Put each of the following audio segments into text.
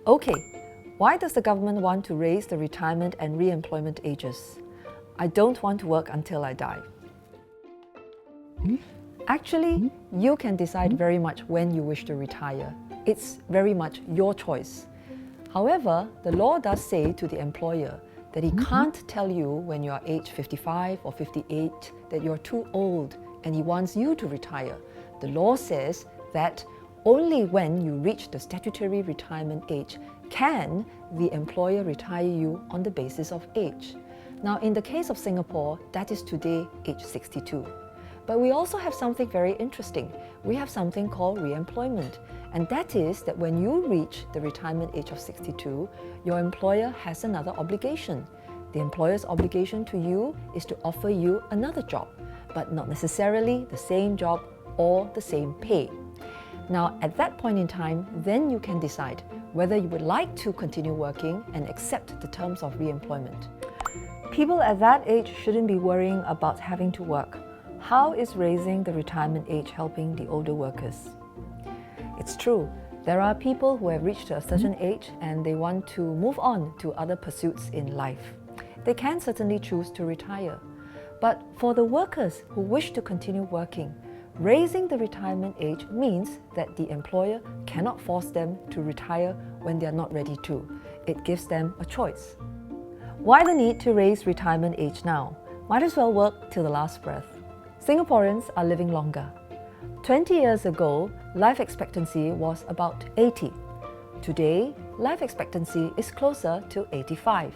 Okay, why does the government want to raise the retirement and re-employment ages? I don't want to work until I die. Actually, you can decide very much when you wish to retire. It's very much your choice. However, the law does say to the employer that he can't tell you when you are age 55 or 58 that you're too old and he wants you to retire. The law says that only when you reach the statutory retirement age can the employer retire you on the basis of age. Now, in the case of Singapore, that is today age 62. But we also have something very interesting. We have something called re-employment. And that is that when you reach the retirement age of 62, your employer has another obligation. The employer's obligation to you is to offer you another job, but not necessarily the same job or the same pay. Now, at that point in time, then you can decide whether you would like to continue working and accept the terms of re-employment. People at that age shouldn't be worrying about having to work. How is raising the retirement age helping the older workers? It's true, there are people who have reached a certain age and they want to move on to other pursuits in life. They can certainly choose to retire. But for the workers who wish to continue working, raising the retirement age means that the employer cannot force them to retire when they are not ready to. It gives them a choice. Why the need to raise retirement age now? Might as well work till the last breath. Singaporeans are living longer. 20 years ago, life expectancy was about 80. Today, life expectancy is closer to 85.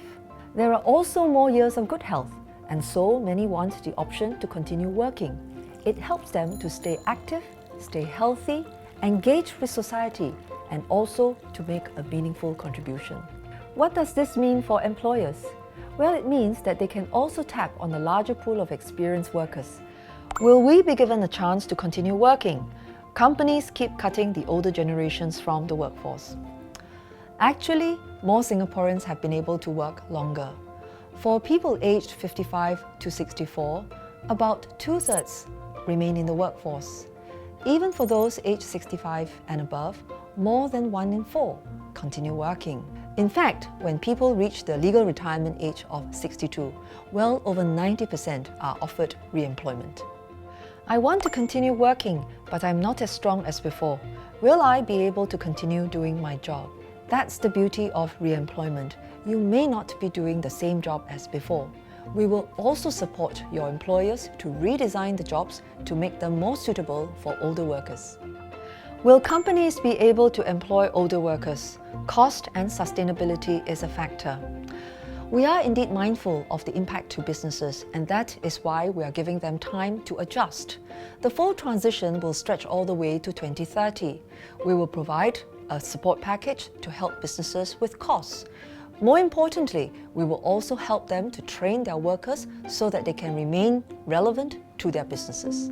There are also more years of good health, and so many want the option to continue working. It helps them to stay active, stay healthy, engage with society, and also to make a meaningful contribution. What does this mean for employers? Well, it means that they can also tap on a larger pool of experienced workers. Will we be given a chance to continue working? Companies keep cutting the older generations from the workforce. Actually, more Singaporeans have been able to work longer. For people aged 55 to 64, about 2/3 remain in the workforce. Even for those aged 65 and above, more than 1 in 4 continue working. In fact, when people reach the legal retirement age of 62, well over 90% are offered re-employment. I want to continue working, but I'm not as strong as before. Will I be able to continue doing my job? That's the beauty of re-employment. You may not be doing the same job as before. We will also support your employers to redesign the jobs to make them more suitable for older workers. Will companies be able to employ older workers? Cost and sustainability is a factor. We are indeed mindful of the impact to businesses, and that is why we are giving them time to adjust. The full transition will stretch all the way to 2030. We will provide a support package to help businesses with costs. More importantly, we will also help them to train their workers so that they can remain relevant to their businesses.